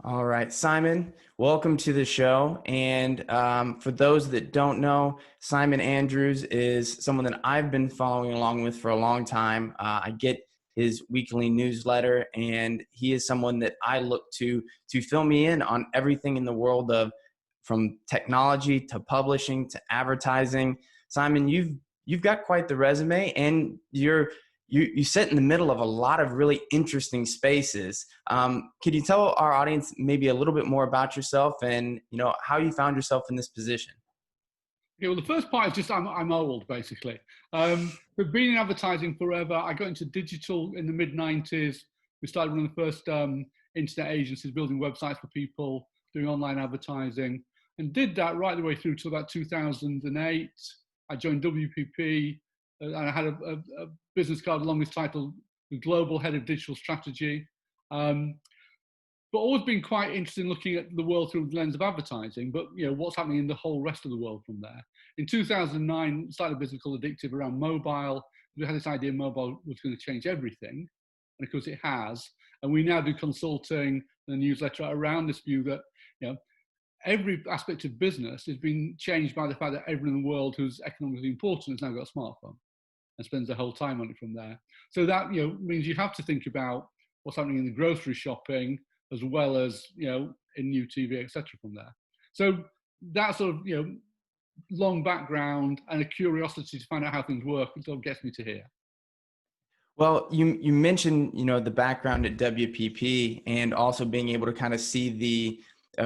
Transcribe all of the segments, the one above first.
All right, Simon, welcome to the show. And for those that don't know, Simon Andrews is someone that I've been following along with for a long time. I get his weekly newsletter, and he is someone that I look to fill me in on everything in the world of from technology to publishing to advertising. Simon, you've got quite the resume, and you sit in the middle of a lot of really interesting spaces. Could you tell our audience maybe a little bit more about yourself and how you found yourself in this position? Yeah, well, the first part is just I'm old, basically. We've been in advertising forever. I got into digital in the mid-90s. We started one of the first internet agencies building websites for people, doing online advertising, and did that right the way through to about 2008. I joined WPP, and I had a business card along with title, the Global Head of Digital Strategy. Um, but always been quite interested in looking at the world through the lens of advertising, but what's happening in the whole rest of the world from there. In 2009, started a business called Addictive around mobile. We had this idea mobile was going to change everything, and of course it has. And we now do consulting and a newsletter around this view that every aspect of business is being changed by the fact that everyone in the world who's economically important has now got a smartphone and spends their whole time on it from there. So that means you have to think about what's happening in the grocery shopping, as well as in new TV, etc. from there. So that sort of long background and a curiosity to find out how things work sort of gets me to here. Well, you mentioned the background at WPP and also being able to kind of see the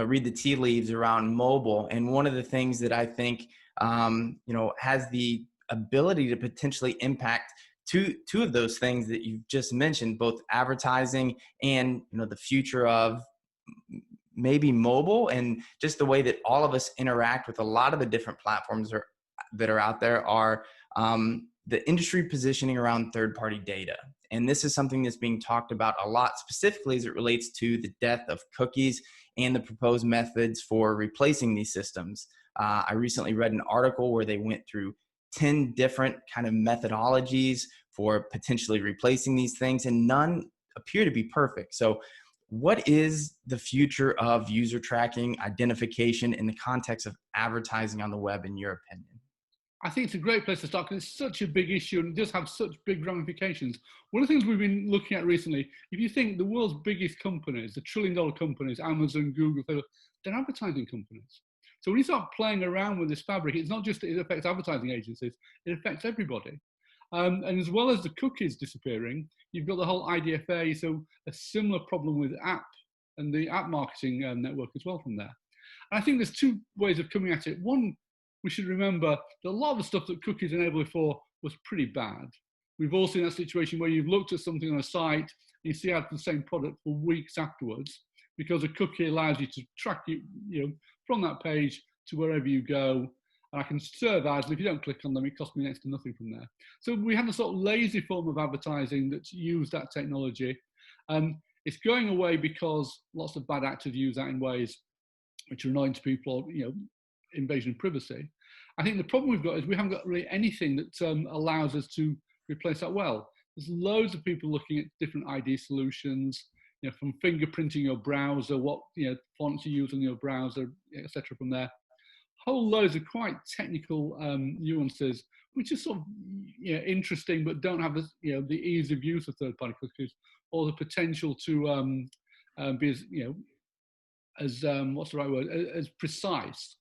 read the tea leaves around mobile. And one of the things that I think has the ability to potentially impact two of those things that you've just mentioned, both advertising and the future of maybe mobile, and just the way that all of us interact with a lot of the different platforms that are out there are the industry positioning around third-party data. And this is something that's being talked about a lot, specifically as it relates to the death of cookies and the proposed methods for replacing these systems. I recently read an article where they went through 10 different kind of methodologies for potentially replacing these things, and none appear to be perfect. So what is the future of user tracking identification in the context of advertising on the web, in your opinion? I think it's a great place to start because it's such a big issue and it does have such big ramifications. One of the things we've been looking at recently, if you think the world's biggest companies, the trillion-dollar companies, Amazon, Google, they're advertising companies. So when you start playing around with this fabric, it's not just that it affects advertising agencies, it affects everybody. And as well as the cookies disappearing, you've got the whole IDFA, so a similar problem with app and the app marketing network as well from there. And I think there's two ways of coming at it. One, we should remember that a lot of the stuff that cookies enabled before was pretty bad. We've all seen that situation where you've looked at something on a site, and you see out the same product for weeks afterwards, because a cookie allows you to track you from that page to wherever you go. And I can serve ads, and if you don't click on them, it costs me next to nothing from there. So we have a sort of lazy form of advertising that's used that technology. It's going away because lots of bad actors use that in ways which are annoying to people, invasion of privacy. I think the problem we've got is we haven't got really anything that allows us to replace that well. There's loads of people looking at different ID solutions, from fingerprinting your browser, what fonts you use on your browser, etc. from there. Whole loads of quite technical nuances, which are sort of interesting, but don't have the ease of use of third-party cookies or the potential to be as what's the right word, as precise.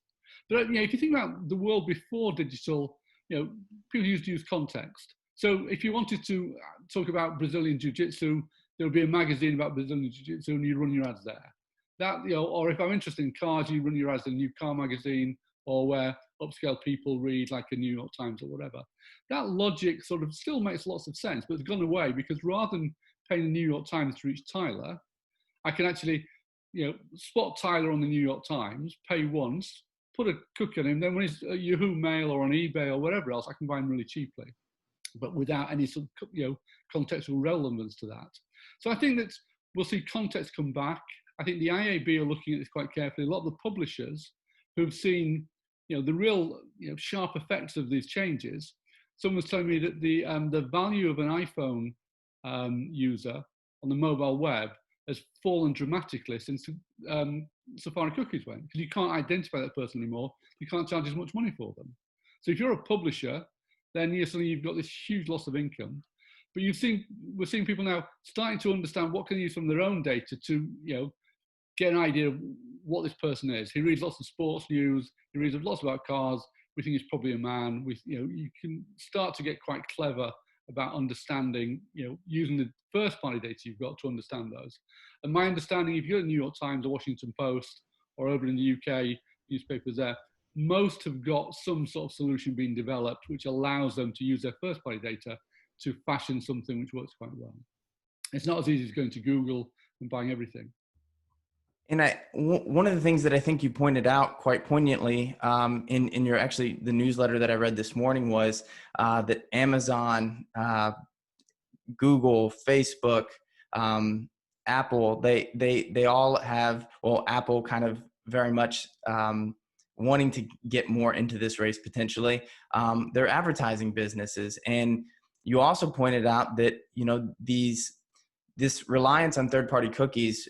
But if you think about the world before digital, people used to use context. So if you wanted to talk about Brazilian Jiu-Jitsu, there would be a magazine about Brazilian Jiu-Jitsu, and you run your ads there. That or if I'm interested in cars, you run your ads in a new car magazine, or where upscale people read like a New York Times or whatever. That logic sort of still makes lots of sense, but it's gone away because rather than paying the New York Times to reach Tyler, I can actually spot Tyler on the New York Times, pay once, put a cookie on him, then when he's Yahoo Mail or on eBay or whatever else, I can buy him really cheaply, but without any sort of contextual relevance to that. So I think that we'll see context come back. I think the IAB are looking at this quite carefully. A lot of the publishers who've seen the real sharp effects of these changes. Someone was telling me that the value of an iPhone user on the mobile web has fallen dramatically since Safari cookies went, because you can't identify that person anymore. You can't charge as much money for them. So if you're a publisher, then suddenly you've got this huge loss of income. But we're seeing people now starting to understand what can they use from their own data to, get an idea of what this person is. He reads lots of sports news. He reads lots about cars. We think he's probably a man. You can start to get quite clever about understanding, using the first party data you've got to understand those. And my understanding, if you're at the New York Times or Washington Post or over in the UK newspapers there, most have got some sort of solution being developed which allows them to use their first party data to fashion something which works quite well. It's not as easy as going to Google and buying everything. And one of the things that I think you pointed out quite poignantly in your actually the newsletter that I read this morning was that Amazon, Google, Facebook, Apple, they all have, well, Apple kind of very much wanting to get more into this race potentially. They're advertising businesses, and you also pointed out that this reliance on third-party cookies,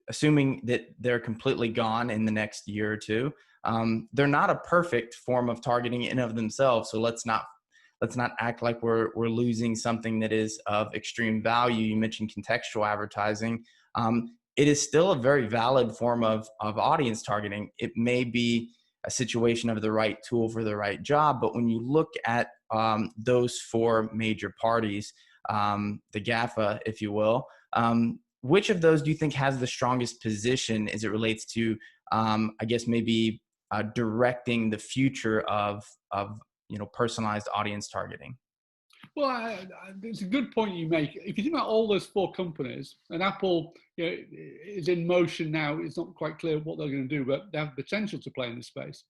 assuming that they're completely gone in the next year or two, they're not a perfect form of targeting in of themselves. So let's not act like we're losing something that is of extreme value. You mentioned contextual advertising. It is still a very valid form of audience targeting. It may be a situation of the right tool for the right job, but when you look at those four major parties, the GAFA, if you will, which of those do you think has the strongest position as it relates to, I guess, maybe directing the future of personalized audience targeting? Well, it's a good point you make. If you think about all those four companies, and Apple is in motion now, it's not quite clear what they're going to do, but they have the potential to play in this space.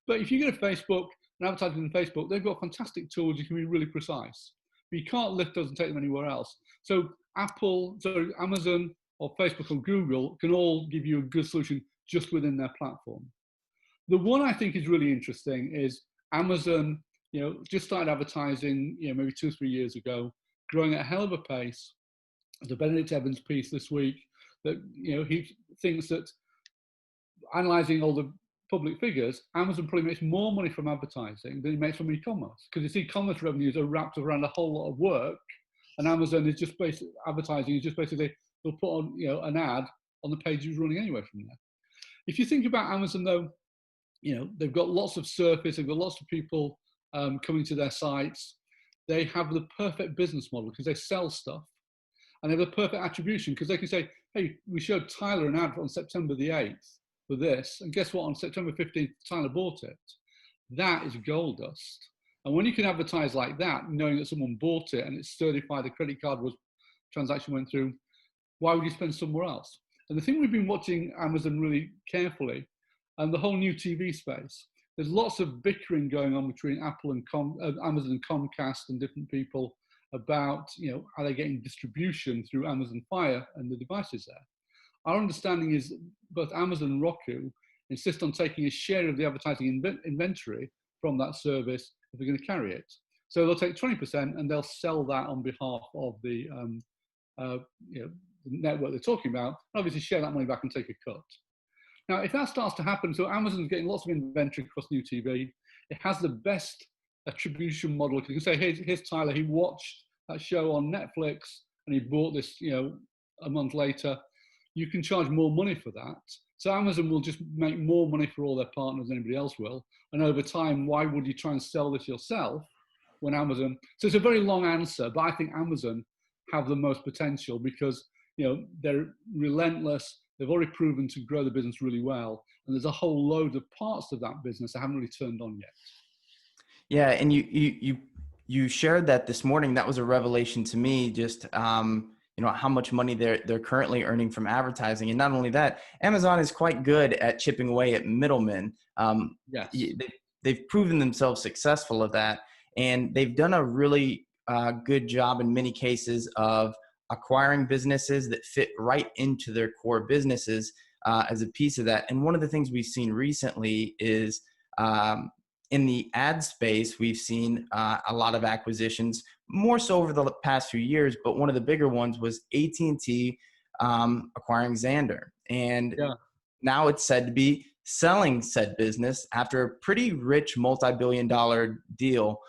But if you go to Facebook and advertising on Facebook, they've got fantastic tools. You can be really precise, but you can't lift those and take them anywhere else. So Amazon or Facebook or Google can all give you a good solution just within their platform. The one I think is really interesting is Amazon, just started advertising, maybe 2 or 3 years ago, growing at a hell of a pace. The Benedict Evans piece this week that, he thinks that analyzing all the public figures, Amazon probably makes more money from advertising than it makes from e-commerce, because its e-commerce revenues are wrapped around a whole lot of work, and Amazon is just basically advertising is just basically they'll put on an ad on the page who's running anyway from there. If you think about Amazon though, they've got lots of surface, they've got lots of people coming to their sites. They have the perfect business model because they sell stuff, and they have the perfect attribution because they can say, hey, we showed Tyler an ad on September the 8th for this, and guess what, on September 15th Tyler bought it. That is gold dust. And when you can advertise like that, knowing that someone bought it and it's certified the credit card transaction went through, why would you spend somewhere else? And the thing we've been watching Amazon really carefully, and the whole new TV space, there's lots of bickering going on between Apple and Amazon and Comcast and different people about, are they getting distribution through Amazon Fire and the devices there. Our understanding is both Amazon and Roku insist on taking a share of the advertising inventory from that service if they're going to carry it. So they'll take 20% and they'll sell that on behalf of the the network they're talking about, and obviously share that money back and take a cut. Now, if that starts to happen, so Amazon's getting lots of inventory across new TV, it has the best attribution model. You can say, here's Tyler, he watched that show on Netflix and he bought this, a month later. You can charge more money for that. So Amazon will just make more money for all their partners than anybody else will. And over time, why would you try and sell this yourself when Amazon? So it's a very long answer, but I think Amazon have the most potential because, they're relentless. They've already proven to grow the business really well. And there's a whole load of parts of that business that haven't really turned on yet. Yeah. And you shared that this morning. That was a revelation to me, just, how much money they're currently earning from advertising. And not only that, Amazon is quite good at chipping away at middlemen. Yes. They've proven themselves successful at that. And they've done a really good job in many cases of acquiring businesses that fit right into their core businesses as a piece of that. And one of the things we've seen recently is in the ad space, we've seen a lot of acquisitions, more so over the past few years, but one of the bigger ones was AT&T acquiring Xandr. And Yeah. now it's said to be selling said business after a pretty rich multi-billion-dollar deal.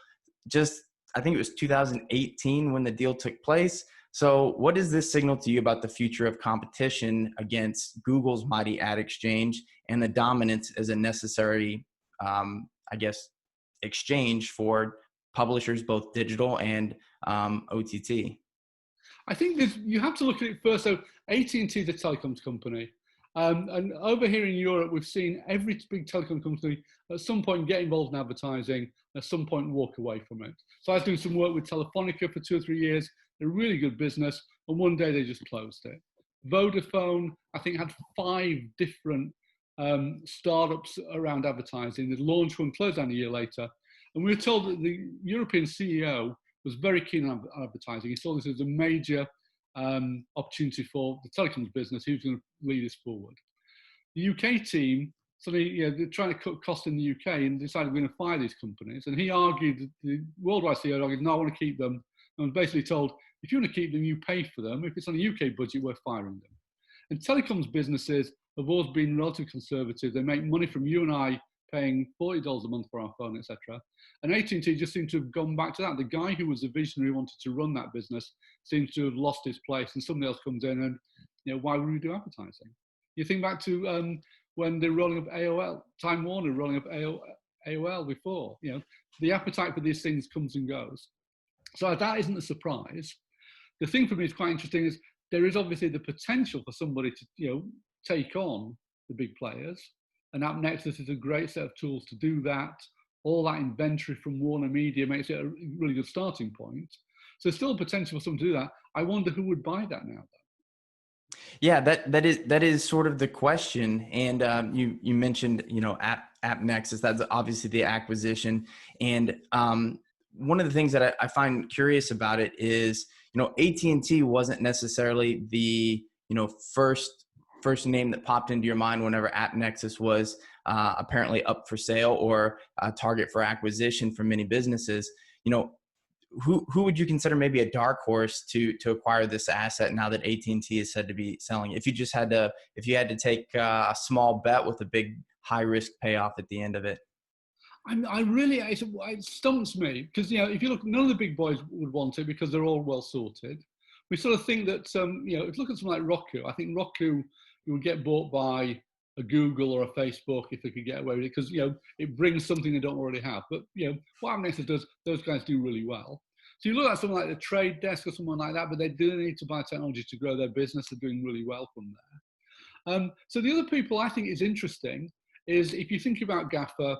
Just, I think it was 2018 when the deal took place. So what does this signal to you about the future of competition against Google's mighty ad exchange and the dominance as a necessary, I guess, exchange for publishers, both digital and OTT? I think you have to look at it first. So AT&T is a telecoms company. And over here in Europe, we've seen every big telecom company at some point get involved in advertising, at some point walk away from it. So I was doing some work with Telefonica for 2 or 3 years. They're a really good business. And one day they just closed it. Vodafone, I think, had 5 different startups around advertising. They launched one, closed down a year later. And we were told that the European CEO was very keen on advertising. He saw this as a major opportunity for the telecoms business. He was going to lead us forward. The UK team, suddenly, they're trying to cut costs in the UK and decided we're going to fire these companies. And he argued, the worldwide CEO argued, no, I want to keep them. And was basically told, if you want to keep them, you pay for them. If it's on a UK budget, we're firing them. And telecoms businesses have always been relatively conservative. They make money from you and I paying $40 a month for our phone, etc. And AT&T just seemed to have gone back to that. The guy who was the visionary who wanted to run that business seems to have lost his place, and somebody else comes in and, why would we do advertising? You think back to when they're rolling up AOL, Time Warner rolling up AOL before, the appetite for these things comes and goes. So that isn't a surprise. The thing for me is quite interesting is there is obviously the potential for somebody to, take on the big players. And AppNexus is a great set of tools to do that. All that inventory from Warner Media makes it a really good starting point. So there's still potential for someone to do that. I wonder who would buy that now, though. Yeah, that is sort of the question. And you mentioned, AppNexus. That's obviously the acquisition. And one of the things that I find curious about it is, AT&T wasn't necessarily the first name that popped into your mind whenever AppNexus was apparently up for sale or a target for acquisition for many businesses. Who would you consider maybe a dark horse to acquire this asset now that AT&T is said to be selling? If you had to take a small bet with a big high risk payoff at the end of it. It stumps me because, if you look, none of the big boys would want it because they're all well sorted. We sort of think that, if you look at something like Roku, I think Roku would get bought by a Google or a Facebook if they could get away with it because, it brings something they don't already have. But, what AppNexus does, those guys do really well. So you look at something like the Trade Desk or someone like that, but they do need to buy technology to grow their business. They're doing really well from there. So the other people I think is interesting is if you think about GAFA,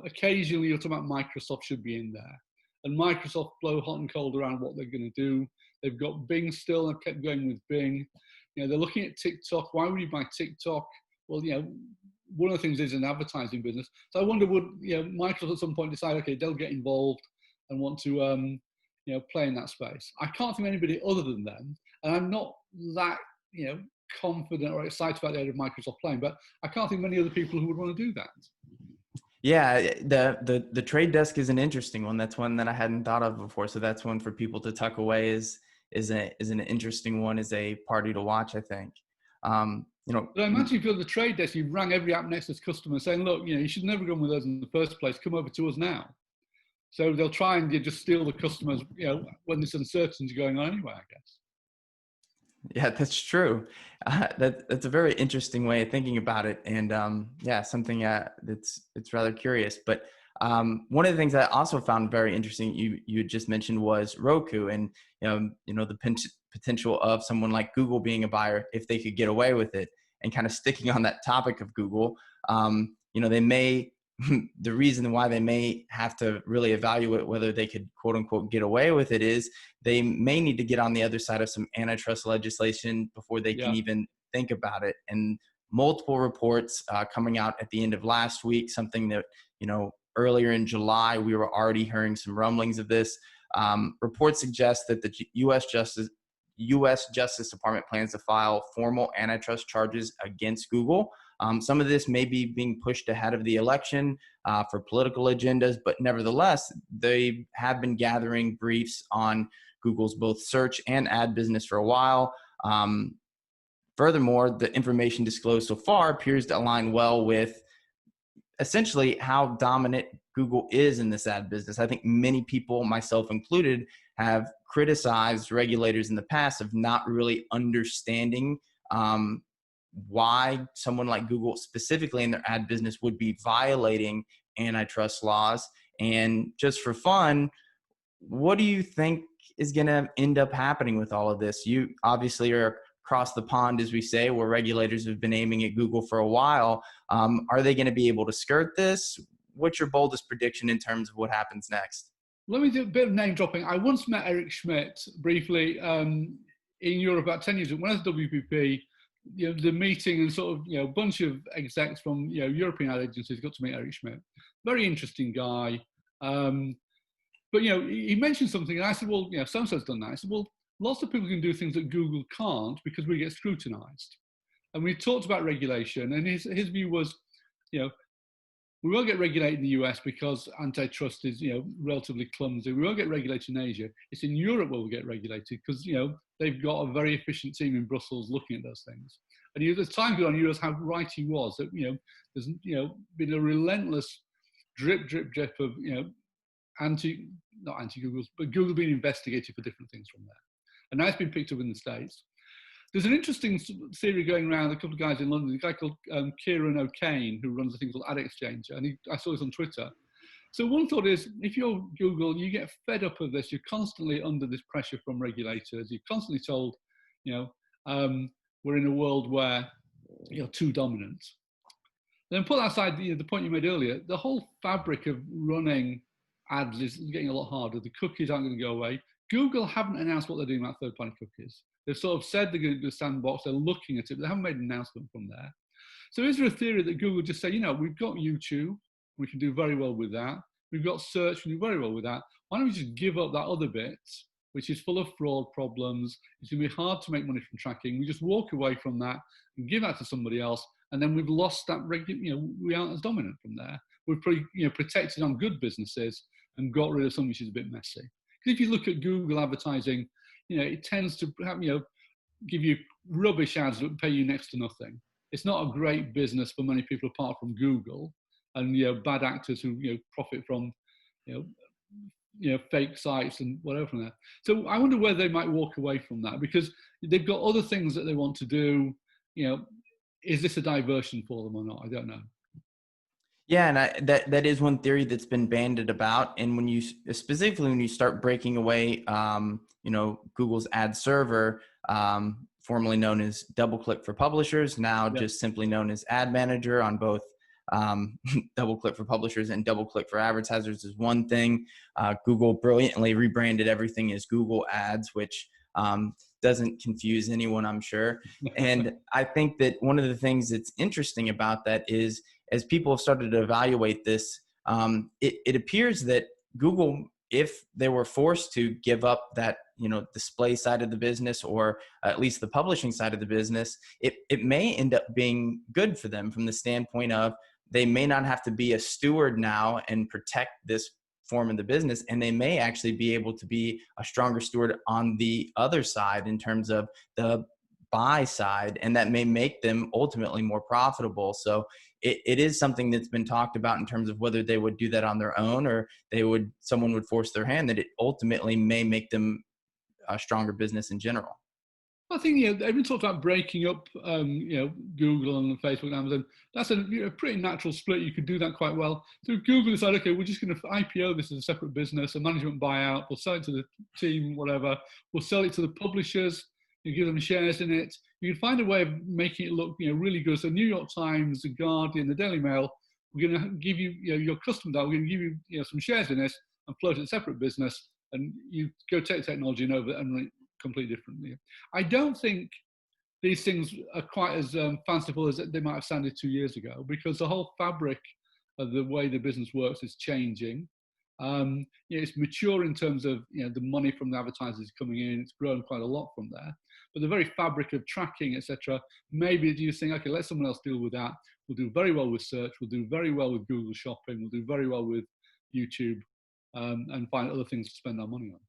occasionally you'll talk about Microsoft should be in there. And Microsoft blow hot and cold around what they're going to do. They've got Bing still. They've kept going with Bing. They're looking at TikTok. Why would you buy TikTok? Well, one of the things is an advertising business. So I wonder, would Microsoft at some point decide, okay, they'll get involved and want to play in that space? I can't think of anybody other than them, and I'm not that confident or excited about the idea of Microsoft playing. But I can't think of many other people who would want to do that. Yeah, the Trade Desk is an interesting one. That's one that I hadn't thought of before. So that's one for people to tuck away is an interesting one, as a party to watch, I think. But I imagine if you're the Trade Desk, you've rang every AppNexus customer saying, look, you should never go with us in the first place. Come over to us now. So they'll try and just steal the customers, when this uncertainty going on anyway, I guess. Yeah, that's true. That's a very interesting way of thinking about it, and something it's rather curious. But one of the things I also found very interesting you just mentioned was Roku, and the potential of someone like Google being a buyer if they could get away with it. And kind of sticking on that topic of Google, they may. The reason why they may have to really evaluate whether they could, quote unquote, get away with it is they may need to get on the other side of some antitrust legislation before they can even think about it. And multiple reports coming out at the end of last week, something that, earlier in July, we were already hearing some rumblings of this. Reports suggest that the U.S. Justice Department plans to file formal antitrust charges against Google. Some of this may be being pushed ahead of the election for political agendas, but nevertheless, they have been gathering briefs on Google's both search and ad business for a while. furthermore, the information disclosed so far appears to align well with essentially how dominant Google is in this ad business. I think many people, myself included, have criticized regulators in the past of not really understanding um, why someone like Google, specifically in their ad business, would be violating antitrust laws. And just for fun, what do you think is going to end up happening with all of this? You obviously are across the pond, as we say, where regulators have been aiming at Google for a while. Are they going to be able to skirt this? What's your boldest prediction in terms of what happens next? Let me do a bit of name dropping. I once met Eric Schmidt briefly in Europe about 10 years ago when I was at WPP. The meeting and sort of, a bunch of execs from, European ad agencies got to meet Eric Schmidt. Very interesting guy. But, he mentioned something and I said, well, so-and-so's done that. I said, well, lots of people can do things that Google can't because we get scrutinized. And we talked about regulation and his view was, we won't get regulated in the US because antitrust is, relatively clumsy. We won't get regulated in Asia. It's in Europe where we'll get regulated because, they've got a very efficient team in Brussels looking at those things. And as time goes on, you realize how right he was. That there's been a relentless drip of not anti-Google's, but Google being investigated for different things from there. And now it's been picked up in the States. There's an interesting theory going around, a couple of guys in London, a guy called Kieran O'Kane, who runs a thing called Ad Exchange, and I saw this on Twitter. So one thought is, if you're Google, you get fed up of this, you're constantly under this pressure from regulators, you're constantly told, we're in a world where you're too dominant. Then put aside the point you made earlier, the whole fabric of running ads is getting a lot harder. The cookies aren't going to go away. Google haven't announced what they're doing about third-party cookies. They've sort of said they're going to do a sandbox, they're looking at it, but they haven't made an announcement from there. So is there a theory that Google just say, we've got YouTube, we can do very well with that. We've got search, we can do very well with that. Why don't we just give up that other bit, which is full of fraud problems. It's going to be hard to make money from tracking. We just walk away from that and give that to somebody else. And then we've lost that, we aren't as dominant from there. We've protected on good businesses and got rid of something which is a bit messy. Because if you look at Google advertising, it tends to have, give you rubbish ads that pay you next to nothing. It's not a great business for many people apart from Google and bad actors who profit from fake sites and whatever from that. So I wonder whether they might walk away from that because they've got other things that they want to do. Is this a diversion for them or not? I don't know. Yeah, and that is one theory that's been bandied about. And when you specifically when you start breaking away, Google's ad server, formerly known as DoubleClick for publishers, now just simply known as Ad Manager on both DoubleClick for publishers and DoubleClick for advertisers is one thing. Google brilliantly rebranded everything as Google Ads, which doesn't confuse anyone, I'm sure. And I think that one of the things that's interesting about that is, as people have started to evaluate this, it appears that Google, if they were forced to give up that display side of the business, or at least the publishing side of the business, it may end up being good for them from the standpoint of they may not have to be a steward now and protect this form of the business, and they may actually be able to be a stronger steward on the other side in terms of the buy side, and that may make them ultimately more profitable. So it is something that's been talked about in terms of whether they would do that on their own or someone would force their hand, that it ultimately may make them a stronger business in general. I think everyone talked about breaking up, Google and Facebook and Amazon. That's a pretty natural split. You could do that quite well. So Google decided, okay, we're just going to IPO this as a separate business, a management buyout. We'll sell it to the team, whatever. We'll sell it to the publishers. You give them shares in it. You can find a way of making it look, really good. So New York Times, The Guardian, the Daily Mail, we're going to give you, your customers are, we're going to give you, some shares in this and float it as a separate business. And you go take technology and over and run it completely differently. I don't think these things are quite as fanciful as they might have sounded 2 years ago, because the whole fabric of the way the business works is changing. It's mature in terms of the money from the advertisers coming in. It's grown quite a lot from there. But the very fabric of tracking, etc., maybe you think, okay, let someone else deal with that. We'll do very well with search. We'll do very well with Google Shopping. We'll do very well with YouTube, and find other things to spend our money on.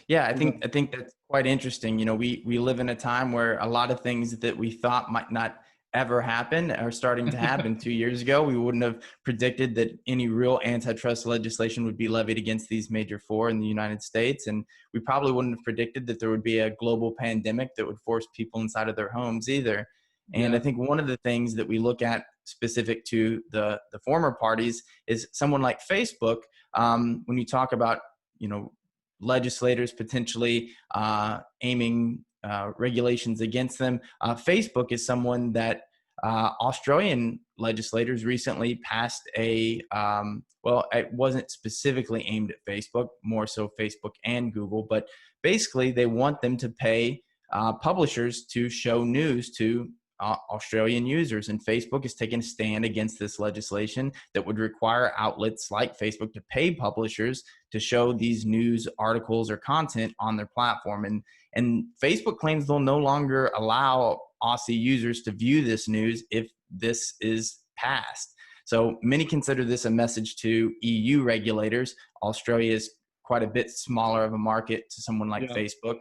Yeah, I You know? think that's quite interesting. You know, we live in a time where a lot of things that we thought might not ever happen are starting to happen. 2 years ago, we wouldn't have predicted that any real antitrust legislation would be levied against these major four in the United States, and we probably wouldn't have predicted that there would be a global pandemic that would force people inside of their homes either. And I Yeah, think one of the things that we look at specific to the former parties is someone like Facebook. When you talk about, you know, legislators potentially aiming regulations against them. Facebook is someone that Australian legislators recently passed well, it wasn't specifically aimed at Facebook, more so Facebook and Google, but basically they want them to pay publishers to show news to Australian users. And Facebook has taken a stand against this legislation that would require outlets like Facebook to pay publishers to show these news articles or content on their platform. And Facebook claims they'll no longer allow Aussie users to view this news if this is passed. So many consider this a message to EU regulators. Australia is quite a bit smaller of a market to someone like yeah. Facebook.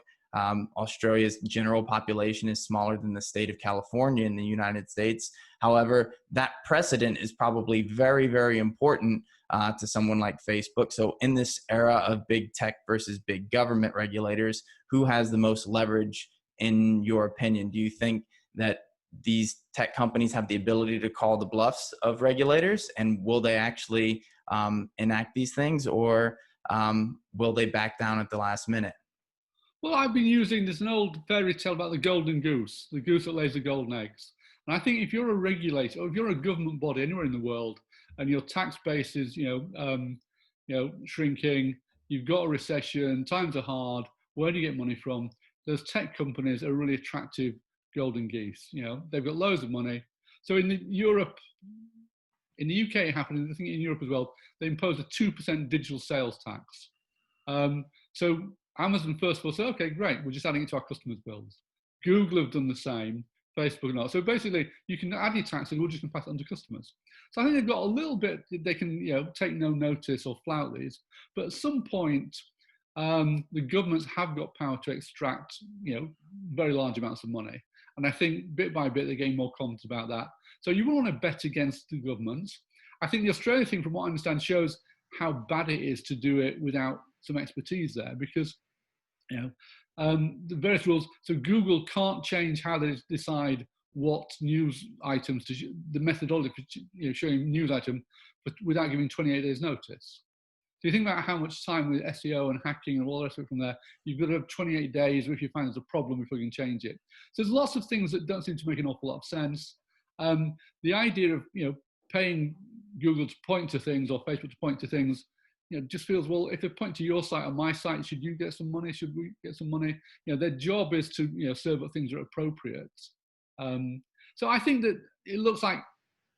Australia's general population is smaller than the state of California in the United States. However, that precedent is probably very, very important to someone like Facebook. So in this era of big tech versus big government regulators, who has the most leverage in your opinion? Do you think that these tech companies have the ability to call the bluffs of regulators, and will they actually enact these things, or will they back down at the last minute? Well, I've been using this an old fairy tale about the golden goose, the goose that lays the golden eggs. And I think if you're a regulator, or if you're a government body anywhere in the world, and your tax base is, shrinking, you've got a recession, times are hard. Where do you get money from? Those tech companies are really attractive golden geese. You know, they've got loads of money. So in Europe, in the UK, it happened. I think in Europe as well, they imposed a 2% digital sales tax. So Amazon first of all said, okay, great, we're just adding it to our customers' bills. Google have done the same, Facebook not. So basically, you can add your tax and we're just going to pass it on to customers. So I think they've got a little bit, they can take no notice or flout these. But at some point, the governments have got power to extract very large amounts of money. And I think bit by bit, they're getting more confident about that. So you want to bet against the governments. I think the Australia thing, from what I understand, shows how bad it is to do it without some expertise there, because the various rules. So Google can't change how they decide what news items to the methodology for showing news item, but without giving 28 days notice. So you think about how much time with SEO and hacking and all the rest of it from there, you've got to have 28 days if you find there's a problem before you can change it. So there's lots of things that don't seem to make an awful lot of sense. The idea of paying Google to point to things or Facebook to point to things, just feels, well, if they point to your site or my site, should you get some money? Should we get some money? Their job is to serve up things that are appropriate. So I think that it looks like,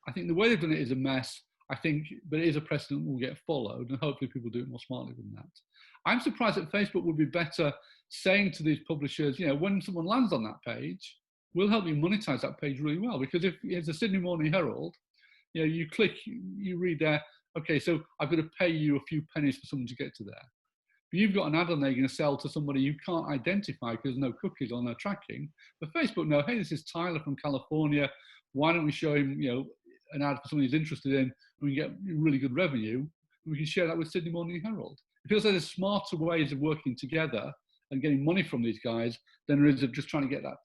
I think the way they've done it is a mess. I think, but it is a precedent that will get followed, and hopefully people do it more smartly than that. I'm surprised that Facebook would be better saying to these publishers, when someone lands on that page, we'll help you monetize that page really well. Because if it's a Sydney Morning Herald, you click, you read there, okay, so I've got to pay you a few pennies for someone to get to there. But you've got an ad on there you're going to sell to somebody you can't identify because there's no cookies or no tracking. But Facebook know, hey, this is Tyler from California. Why don't we show him, an ad for someone he's interested in, and we can get really good revenue, and we can share that with Sydney Morning Herald. It feels like there's smarter ways of working together and getting money from these guys than there is of just trying to get that,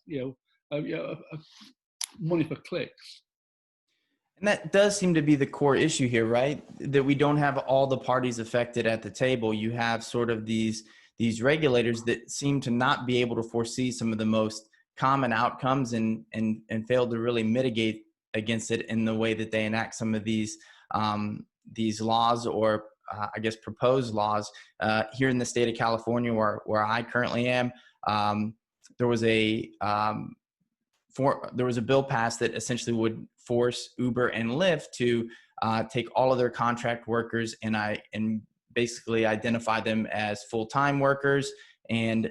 money for clicks. And that does seem to be the core issue here, right? That we don't have all the parties affected at the table. You have sort of these regulators that seem to not be able to foresee some of the most common outcomes and fail to really mitigate against it in the way that they enact some of these laws, or I guess proposed laws. Here in the state of California, where I currently am, there was a bill passed that essentially would force Uber and Lyft to take all of their contract workers and basically identify them as full-time workers and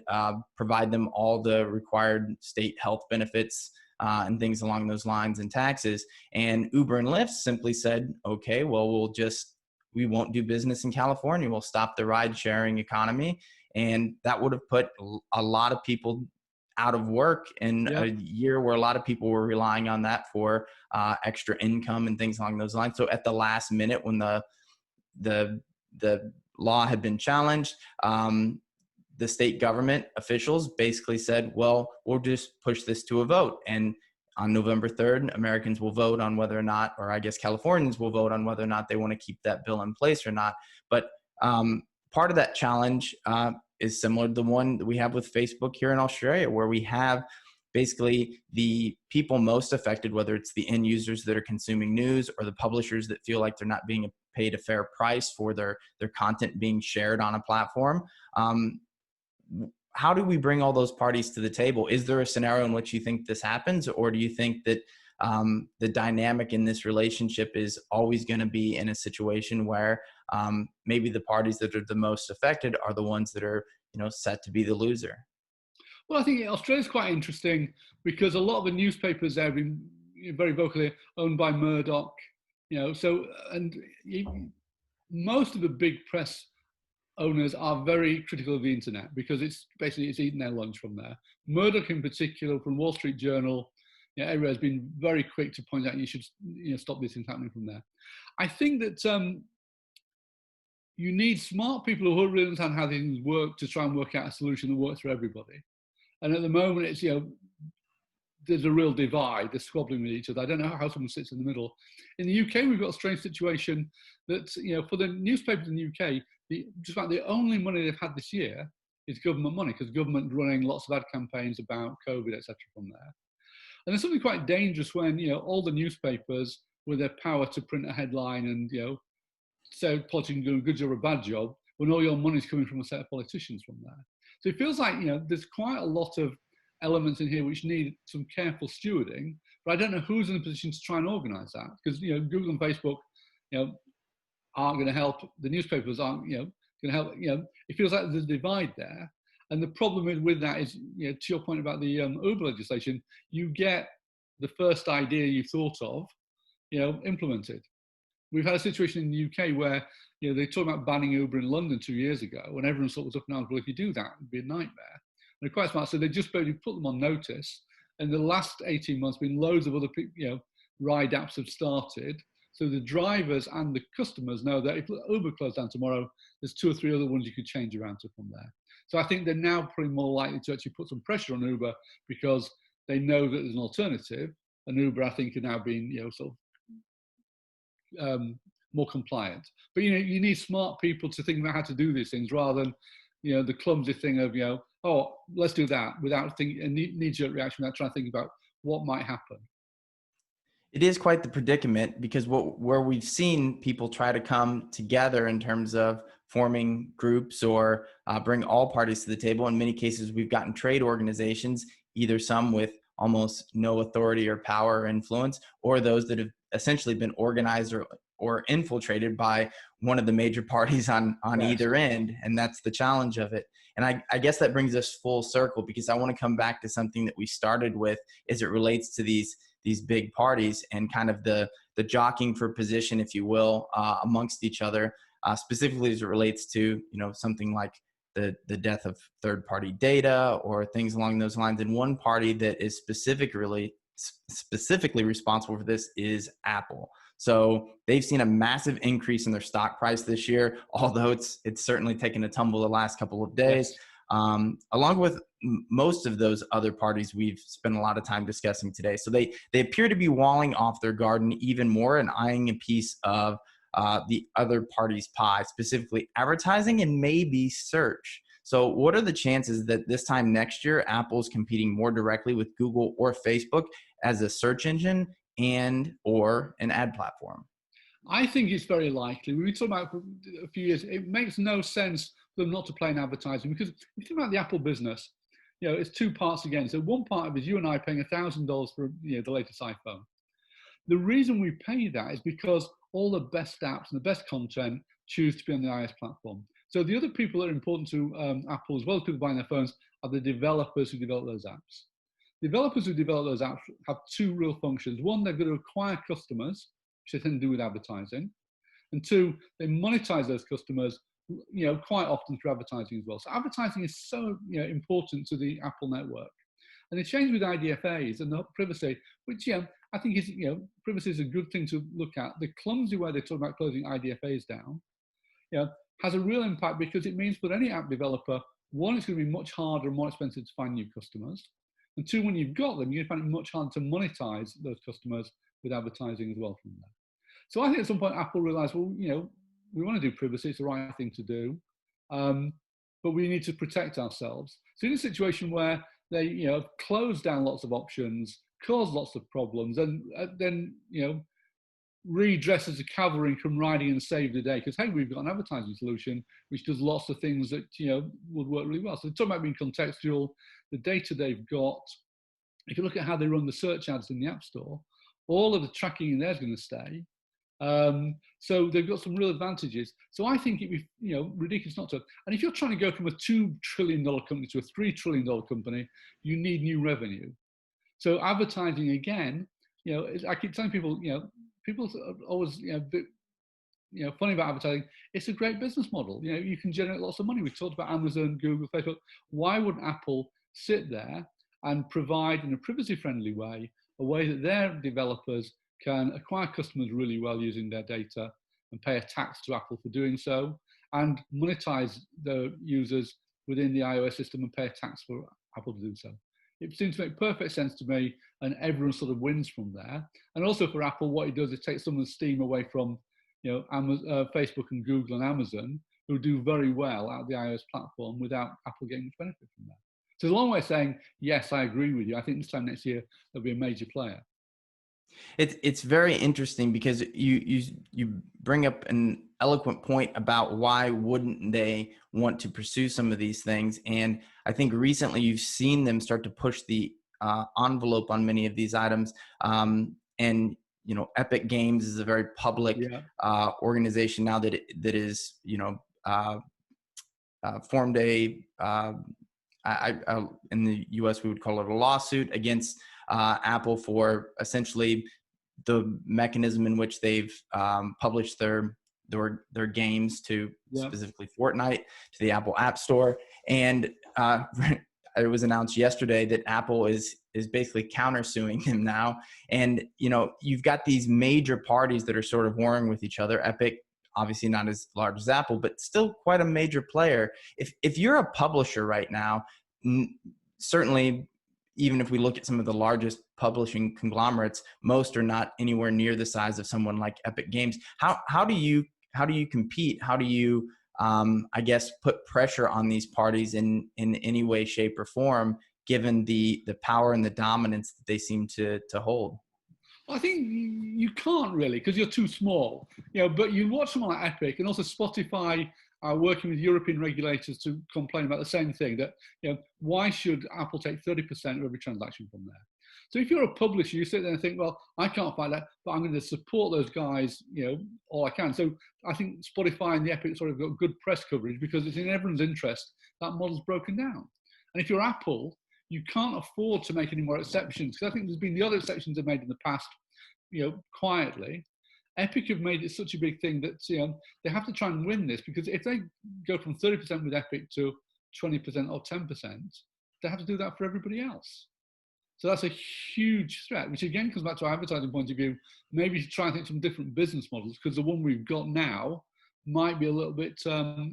provide them all the required state health benefits and things along those lines and taxes. And Uber and Lyft simply said, okay, well, we won't do business in California. We'll stop the ride sharing economy. And that would have put a lot of people out of work in Yeah. a year where a lot of people were relying on that for extra income and things along those lines. So at the last minute, when the the law had been challenged, the state government officials basically said, well, we'll just push this to a vote. And on November 3rd, Americans will vote on whether or not, or I guess Californians will vote on whether or not they want to keep that bill in place or not. But part of that challenge is similar to the one that we have with Facebook here in Australia, where we have basically the people most affected, whether it's the end users that are consuming news or the publishers that feel like they're not being paid a fair price for their content being shared on a platform. How do we bring all those parties to the table? Is there a scenario in which you think this happens, or do you think that the dynamic in this relationship is always going to be in a situation where maybe the parties that are the most affected are the ones that are, set to be the loser? Well, I think Australia's quite interesting because a lot of the newspapers there have been very vocally owned by Murdoch, so, and most of the big press owners are very critical of the internet because it's eating their lunch from there. Murdoch in particular, from Wall Street Journal, everyone has been very quick to point out you should stop these things happening from there. I think that you need smart people who really understand how things work to try and work out a solution that works for everybody. And at the moment, it's there's a real divide. They're squabbling with each other. I don't know how someone sits in the middle. In the UK, we've got a strange situation that for the newspapers in the UK, just about the only money they've had this year is government money, because government running lots of ad campaigns about COVID, etc. from there. And there's something quite dangerous when all the newspapers, with their power to print a headline and say politicians doing a good job or a bad job, when all your money's coming from a set of politicians from there. So it feels like there's quite a lot of elements in here which need some careful stewarding, but I don't know who's in a position to try and organise that, because Google and Facebook aren't going to help. The newspapers aren't going to help. It feels like there's a divide there, and the problem with that is to your point about the Uber legislation, you get the first idea you thought of implemented. We've had a situation in the UK where they talked about banning Uber in London 2 years ago, and everyone sort of was up and down, well, if you do that, it'd be a nightmare. And they're quite smart, so they just basically put them on notice. And the last 18 months, been loads of other ride apps have started. So the drivers and the customers know that if Uber closed down tomorrow, there's 2 or 3 other ones you could change around to from there. So I think they're now probably more likely to actually put some pressure on Uber because they know that there's an alternative. And Uber, I think, are now being more compliant. But you need smart people to think about how to do these things rather than the clumsy thing of oh, let's do that without thinking a knee-jerk reaction, without trying to think about what might happen. It is quite the predicament, because where we've seen people try to come together in terms of forming groups or bring all parties to the table. In many cases, we've gotten trade organizations, either some with almost no authority or power or influence, or those that have essentially been organized or infiltrated by one of the major parties on Yes. either end. And that's the challenge of it. And I guess that brings us full circle, because I want to come back to something that we started with as it relates to these big parties and kind of the jockeying for position, if you will, amongst each other, specifically as it relates to, something like the death of third-party data or things along those lines. And one party that is specifically responsible for this is Apple. So they've seen a massive increase in their stock price this year, although it's certainly taken a tumble the last couple of days. Yes. Along with most of those other parties we've spent a lot of time discussing today. So they appear to be walling off their garden even more and eyeing a piece of the other party's pie, specifically advertising and maybe search. So what are the chances that this time next year, Apple's competing more directly with Google or Facebook as a search engine and or an ad platform? I think it's very likely. We've been talking about for a few years. It makes no sense for them not to play in advertising, because if you think about the Apple business, it's 2 parts again. So one part of it is you and I paying $1,000 for the latest iPhone. The reason we pay that is because all the best apps and the best content choose to be on the iOS platform. So the other people that are important to Apple, as well as people buying their phones, are the developers who develop those apps. Developers who develop those apps have 2 real functions. One, they're going to acquire customers, which they tend to do with advertising. And 2, they monetize those customers quite often through advertising as well. So advertising is so important to the Apple network. And the change with IDFAs and the privacy, which I think is privacy is a good thing to look at. The clumsy way they talk about closing IDFAs down, has a real impact because it means for any app developer, one, it's going to be much harder and more expensive to find new customers, and two, when you've got them, you're going to find it much harder to monetize those customers with advertising as well from there. So I think at some point Apple realized, well, we want to do privacy, it's the right thing to do, but we need to protect ourselves. So in a situation where they close down lots of options, cause lots of problems, and then redress as a cavalry and come riding and save the day because, hey, we've got an advertising solution which does lots of things that would work really well. So they're talking about being contextual, the data they've got. If you look at how they run the search ads in the App Store, all of the tracking in there is going to stay. So they've got some real advantages. So I think it'd be ridiculous not to. And if you're trying to go from a $2 trillion company to a $3 trillion company, you need new revenue. So advertising again, I keep telling people, people are always a bit funny about advertising. It's a great business model. You can generate lots of money. We talked about Amazon, Google, Facebook. Why wouldn't Apple sit there and provide in a privacy-friendly way a way that their developers can acquire customers really well using their data and pay a tax to Apple for doing so, and monetize the users within the iOS system and pay a tax for Apple to do so? It seems to make perfect sense to me, and everyone sort of wins from there. And also for Apple, what it does is take some of the steam away from Facebook and Google and Amazon, who do very well out of the iOS platform without Apple getting much benefit from that. So it's a long way of saying, yes, I agree with you. I think this time next year, there'll be a major player. It's very interesting because you bring up an eloquent point about why wouldn't they want to pursue some of these things. And I think recently you've seen them start to push the envelope on many of these items. And Epic Games is a very public organization now that is formed a in the US we would call it a lawsuit against Apple for essentially the mechanism in which they've published their games to specifically Fortnite to the Apple App Store. And it was announced yesterday that Apple is basically countersuing them now. And you've got these major parties that are sort of warring with each other. Epic, obviously not as large as Apple, but still quite a major player. If you're a publisher right now, certainly, even if we look at some of the largest publishing conglomerates, most are not anywhere near the size of someone like Epic Games. How do you compete? How do you I guess put pressure on these parties in any way, shape, or form, given the power and the dominance that they seem to hold? I think you can't really, because you're too small. But you watch someone like Epic, and also Spotify are working with European regulators to complain about the same thing, that why should Apple take 30% of every transaction from there? So if you're a publisher, you sit there and think, well, I can't find that, but I'm going to support those guys, all I can. So I think Spotify and the Epic sort of got good press coverage because it's in everyone's interest that model's broken down. And if you're Apple, you can't afford to make any more exceptions, because I think there's been the other exceptions they've made in the past, quietly. Epic have made it such a big thing that they have to try and win this, because if they go from 30% with Epic to 20% or 10%, they have to do that for everybody else. So that's a huge threat, which again comes back to our advertising point of view. Maybe to try and think some different business models, because the one we've got now might be a little bit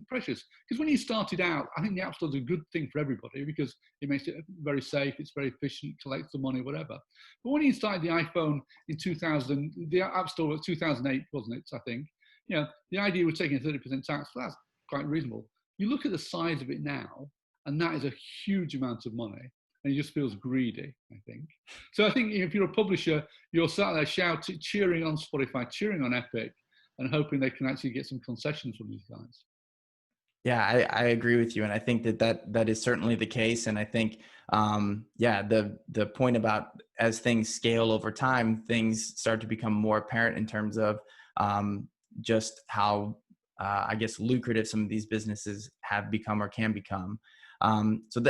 precious. Because when you started out, I think the App Store is a good thing for everybody because it makes it very safe, it's very efficient, collects the money, whatever. But when you started the iPhone in 2000, the App Store was 2008, wasn't it? I think. The idea was taking a 30% tax. Well, that's quite reasonable. You look at the size of it now, and that is a huge amount of money. And it just feels greedy, I think. So I think if you're a publisher, you're sat there shouting, cheering on Spotify, cheering on Epic, and hoping they can actually get some concessions from these guys. Yeah, I agree with you. And I think that is certainly the case. And I think, the point about as things scale over time, things start to become more apparent in terms of just how, I guess, lucrative some of these businesses have become or can become. So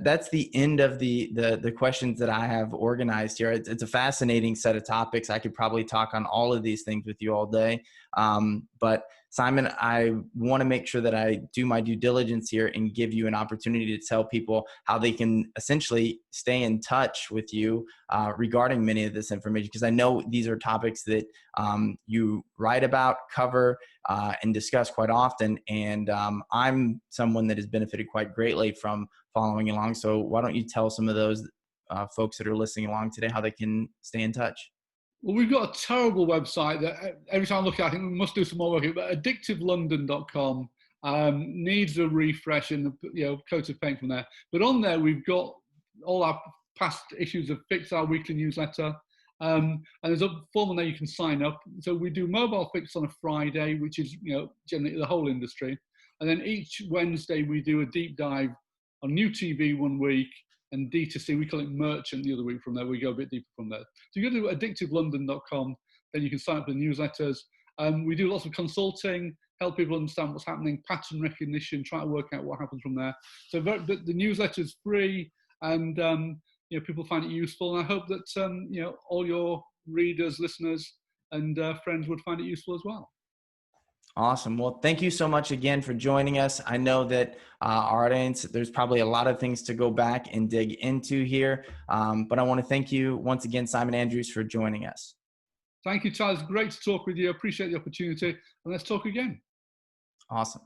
that's the end of the questions that I have organized here. It's a fascinating set of topics. I could probably talk on all of these things with you all day. But Simon, I want to make sure that I do my due diligence here and give you an opportunity to tell people how they can essentially stay in touch with you regarding many of this information, because I know these are topics that you write about, cover, and discuss quite often. And I'm someone that has benefited quite greatly from following along. So why don't you tell some of those folks that are listening along today how they can stay in touch? Well, we've got a terrible website that every time I look at it, I think we must do some more work. But addictivelondon.com needs a refresh and coat of paint from there. But on there, we've got all our past issues of Fix, our weekly newsletter. And there's a form on there you can sign up. So we do Mobile Fix on a Friday, which is generally the whole industry. And then each Wednesday we do a deep dive on new TV one week, and D2C, we call it merchant the other week. From there, we go a bit deeper from there. So you go to addictivelondon.com, then you can sign up for the newsletters. We do lots of consulting, help people understand what's happening, pattern recognition, try to work out what happens from there. So the newsletter is free, and people find it useful. And I hope that all your readers, listeners, and friends would find it useful as well. Awesome. Well, thank you so much again for joining us. I know that our audience, there's probably a lot of things to go back and dig into here. But I want to thank you once again, Simon Andrews, for joining us. Thank you, Charles. Great to talk with you. I appreciate the opportunity. And let's talk again. Awesome.